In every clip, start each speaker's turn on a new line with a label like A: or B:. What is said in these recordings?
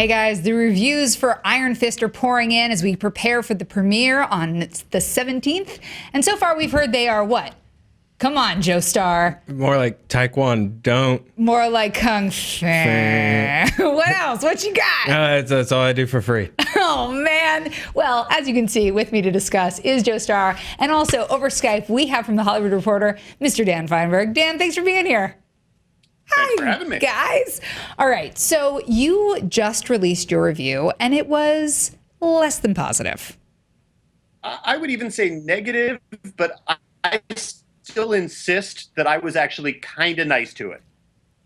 A: Hey guys, the reviews for Iron Fist are pouring in as we prepare for the premiere on the 17th. And so far we've heard they are what? Come on, Joe Star.
B: More like Taekwondo.
A: More like Kung Fu. What else? What you got?
B: That's all I do for free.
A: Oh, man. Well, as you can see, with me to discuss is Joe Star. And also over Skype, we have from The Hollywood Reporter, Mr. Dan Feinberg. Dan, thanks for being here.
C: Thanks for having me.
A: Guys. All right. So you just released your review, and it was less than positive.
C: I would even say negative, but I still insist that I was actually kind of nice to it.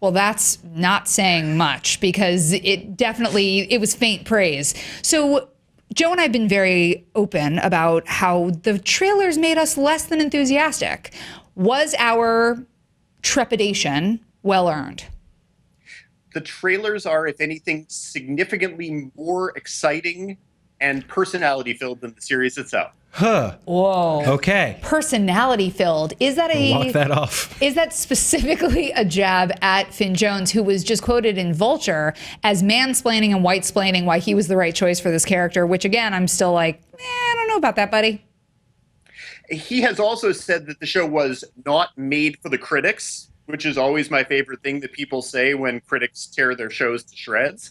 A: Well, that's not saying much because it was faint praise. So Joe and I have been very open about how the trailers made us less than enthusiastic. Was our trepidation well earned?
C: The trailers are, if anything, significantly more exciting and personality filled than the series itself.
B: Huh.
A: Whoa.
B: Okay.
A: Personality filled. Is that
B: Walk that off.
A: Is that specifically a jab at Finn Jones, who was just quoted in Vulture as mansplaining and white-splaining why he was the right choice for this character, which again, I'm still like, I don't know about that, buddy.
C: He has also said that the show was not made for the critics, which is always my favorite thing that people say when critics tear their shows to shreds.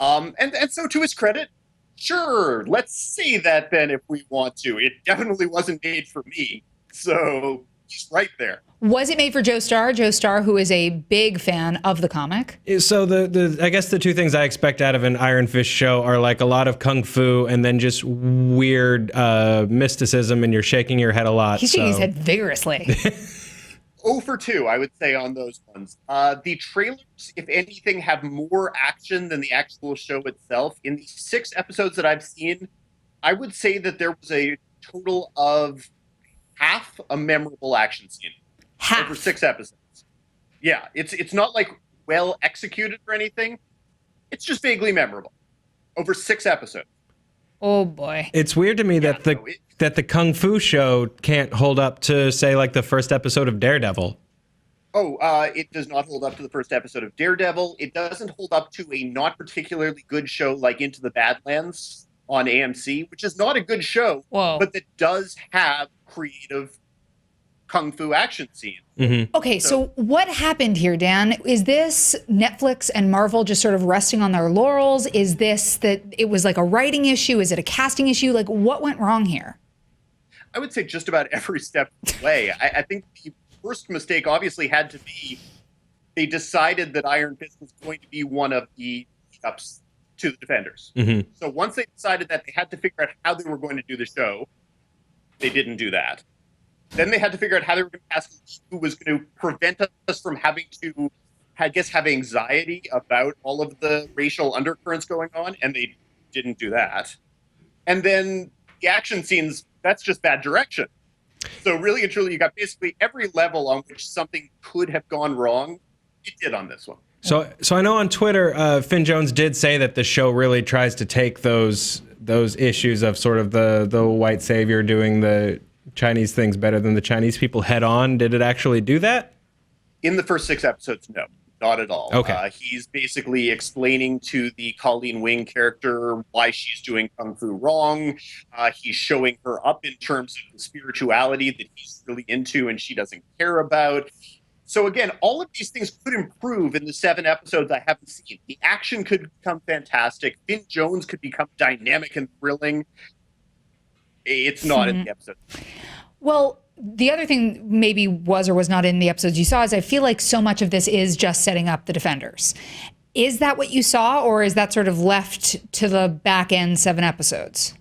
C: And so to his credit, sure, let's say that then if we want to. It definitely wasn't made for me. So he's right there.
A: Was it made for Joe Star? Joe Star, who is a big fan of the comic.
B: So I guess the two things I expect out of an Iron Fist show are like a lot of kung fu and then just weird mysticism, and you're shaking your head a lot.
A: He's shaking his head vigorously.
C: 0 for 2, I would say, on those ones. The trailers, if anything, have more action than the actual show itself. In the 6 episodes that I've seen, I would say that there was a total of half a memorable action scene.
A: Half?
C: Over 6 episodes. Yeah, it's not like well executed or anything. It's just vaguely memorable. Over 6 episodes.
A: Oh boy.
B: It's weird to me that the Kung Fu show can't hold up to, say, like the first episode of Daredevil.
C: It does not hold up to the first episode of Daredevil. It doesn't hold up to a not particularly good show like Into the Badlands on AMC, which is not a good show, but that does have creative Kung Fu action scenes.
B: Mm-hmm.
A: Okay, so what happened here, Dan? Is this Netflix and Marvel just sort of resting on their laurels? Is this that it was like a writing issue? Is it a casting issue? Like, what went wrong here?
C: I would say just about every step of the way. I think the first mistake obviously had to be they decided that Iron Fist was going to be one of the ups to the Defenders.
B: Mm-hmm.
C: So once they decided that, they had to figure out how they were going to do the show. They didn't do that. Then they had to figure out how they were going to cast who was going to prevent us from having to, I guess, have anxiety about all of the racial undercurrents going on, and they didn't do that. And then the action scenes, that's just bad direction. So really and truly, you got basically every level on which something could have gone wrong, it did on this one.
B: So I know on Twitter, Finn Jones did say that the show really tries to take those issues of sort of the white savior doing the Chinese things better than the Chinese people head on. Did it actually do that?
C: In the first 6 episodes, no, not at all.
B: Okay.
C: He's basically explaining to the Colleen Wing character why she's doing Kung Fu wrong. He's showing her up in terms of the spirituality that he's really into and she doesn't care about. So again, all of these things could improve in the 7 episodes I haven't seen. The action could become fantastic. Finn Jones could become dynamic and thrilling. It's not in the episode.
A: Well, the other thing maybe was or was not in the episodes you saw is I feel like so much of this is just setting up the Defenders. Is that what you saw, or is that sort of left to the back end 7 episodes?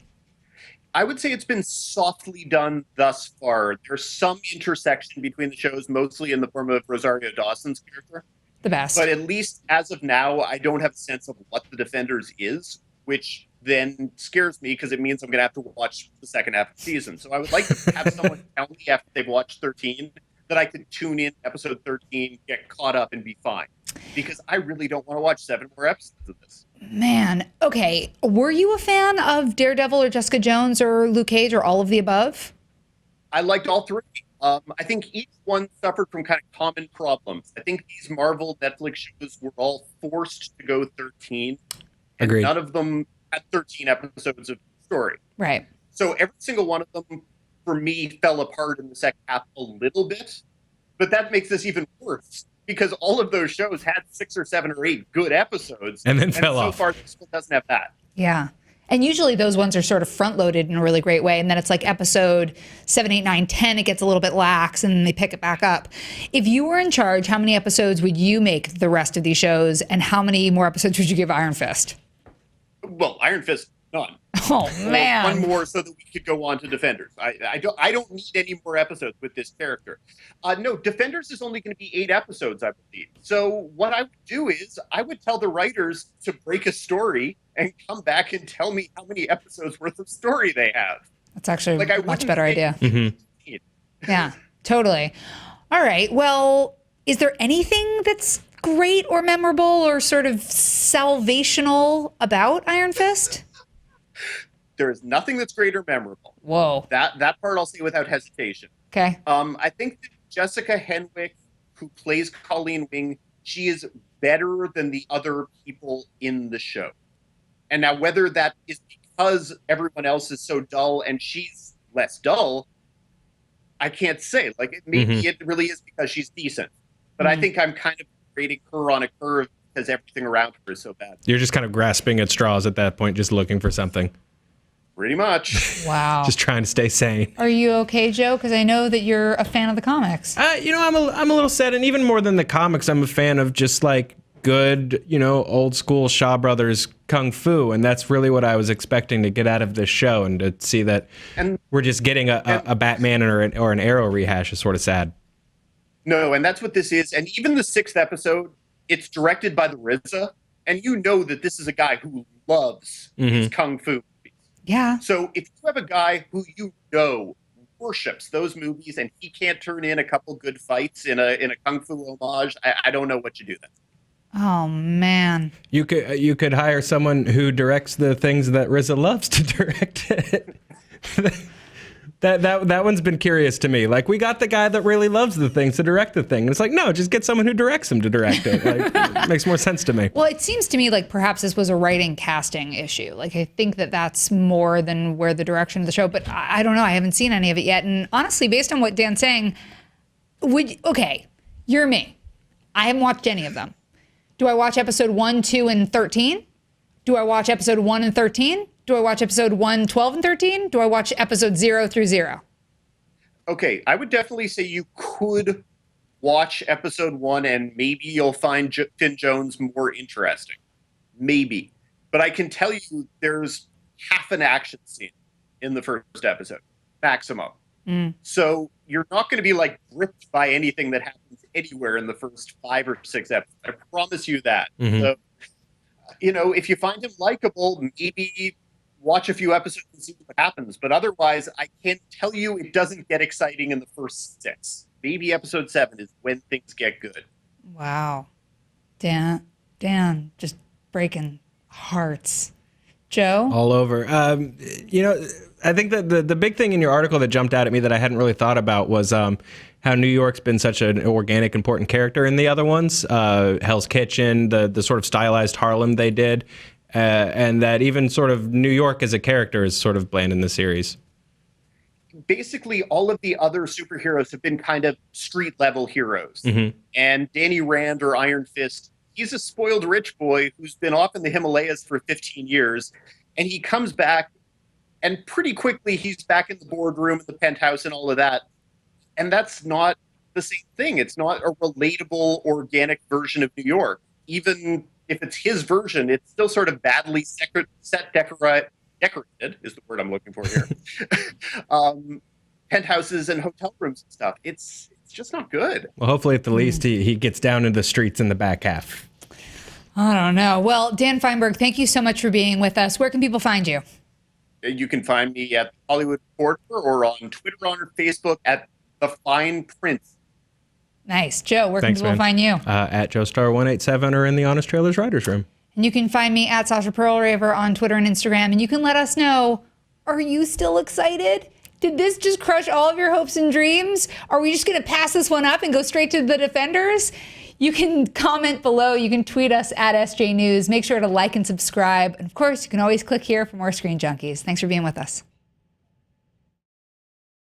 C: I would say it's been softly done thus far. There's some intersection between the shows, mostly in the form of Rosario Dawson's character.
A: The best.
C: But at least as of now, I don't have a sense of what the Defenders is, which then scares me because it means I'm going to have to watch the second half of the season. So I would like to have someone tell me after they've watched 13 that I could tune in episode 13, get caught up, and be fine. Because I really don't want to watch 7 more episodes of this.
A: Man, okay. Were you a fan of Daredevil or Jessica Jones or Luke Cage or all of the above?
C: I liked all 3. I think each one suffered from kind of common problems. I think these Marvel Netflix shows were all forced to go 13. and
B: Agreed.
C: none of them had 13 episodes of story.
A: Right.
C: So every single one of them, for me, fell apart in the second half a little bit. But that makes this even worse because all of those shows had 6 or 7 or 8 good episodes.
B: And then fell off.
C: So far, this one doesn't have that.
A: Yeah. And usually those ones are sort of front loaded in a really great way. And then it's like episode 7, 8, 9, 10, it gets a little bit lax and then they pick it back up. If you were in charge, how many episodes would you make the rest of these shows? And how many more episodes would you give Iron Fist?
C: Well, Iron Fist, none.
A: Oh, man.
C: One more so that we could go on to Defenders. I don't need any more episodes with this character. No, Defenders is only going to be 8 episodes, I believe. So what I would do is I would tell the writers to break a story and come back and tell me how many episodes worth of story they have.
A: That's actually
C: Like, I
A: a much
C: wouldn't
A: better idea.
C: think-
A: Yeah, totally. All right. Well, is there anything that's great or memorable or sort of salvational about Iron Fist?
C: There is nothing that's great or memorable.
A: Whoa.
C: That part I'll say without hesitation.
A: Okay.
C: I think that Jessica Henwick, who plays Colleen Wing, she is better than the other people in the show. And now whether that is because everyone else is so dull and she's less dull, I can't say. Like, maybe it really is because she's decent. But I think I'm kind of rating her on a curve because everything around her is so bad.
B: You're just kind of grasping at straws at that point, just looking for something.
C: Pretty much.
A: Wow.
B: Just trying to stay sane.
A: Are you okay, Joe? Because I know that you're a fan of the comics.
B: I'm a little sad, and even more than the comics, I'm a fan of just like good, old school Shaw Brothers kung fu, and that's really what I was expecting to get out of this show, and to see that we're just getting a Batman or an Arrow rehash is sort of sad.
C: No, and that's what this is. And even the 6th episode, it's directed by the RZA, and you know that this is a guy who loves his kung fu.
A: Yeah.
C: So if you have a guy who worships those movies and he can't turn in a couple good fights in a kung fu homage, I don't know what you do then.
A: Oh, man.
B: You could hire someone who directs the things that RZA loves to direct it. That one's been curious to me. Like, we got the guy that really loves the things to direct the thing. And it's like, no, just get someone who directs him to direct it. Like, it makes more sense to me.
A: Well, it seems to me like perhaps this was a writing casting issue. Like, I think that that's more than where the direction of the show, but I don't know. I haven't seen any of it yet. And honestly, based on what Dan's saying, you're me. I haven't watched any of them. Do I watch episode 1, 2, and 13? Do I watch episode 1 and 13? Do I watch episode 1, 12, and 13? Do I watch episode 0 through 0?
C: Okay, I would definitely say you could watch episode 1 and maybe you'll find Finn Jones more interesting. Maybe. But I can tell you there's half an action scene in the first episode, maximum. So you're not going to be like gripped by anything that happens anywhere in the first 5 or 6 episodes. I promise you that. So, if you find him likable, maybe watch a few episodes and see what happens. But otherwise, I can tell you it doesn't get exciting in the first 6. Maybe episode 7 is when things get good.
A: Wow. Dan, just breaking hearts. Joe?
B: All over. I think that the big thing in your article that jumped out at me that I hadn't really thought about was how New York's been such an organic, important character in the other ones. Hell's Kitchen, the sort of stylized Harlem they did, and that even sort of New York as a character is sort of bland in the series.
C: Basically, all of the other superheroes have been kind of street-level heroes. And Danny Rand, or Iron Fist, he's a spoiled rich boy who's been off in the Himalayas for 15 years, and he comes back, and pretty quickly he's back in the boardroom at the penthouse and all of that. And that's not the same thing. It's not a relatable, organic version of New York. Even if it's his version, it's still sort of badly set decorated is the word I'm looking for here. Penthouses and hotel rooms and stuff. It's just not good.
B: Well, hopefully at the least he gets down into the streets in the back half.
A: I don't know. Well, Dan Feinberg, thank you so much for being with us. Where can people find you?
C: You can find me at Hollywood Reporter or on Twitter or Facebook at The Fine Prince.
A: Nice. Joe, where
B: Thanks,
A: can people
B: man.
A: find you?
B: At JoeStar187 or in the Honest Trailers Writers Room.
A: And you can find me at Sasha Perlraver on Twitter and Instagram. And you can let us know, are you still excited? Did this just crush all of your hopes and dreams? Are we just going to pass this one up and go straight to the Defenders? You can comment below. You can tweet us at SJ News. Make sure to like and subscribe. And of course, you can always click here for more Screen Junkies. Thanks for being with us.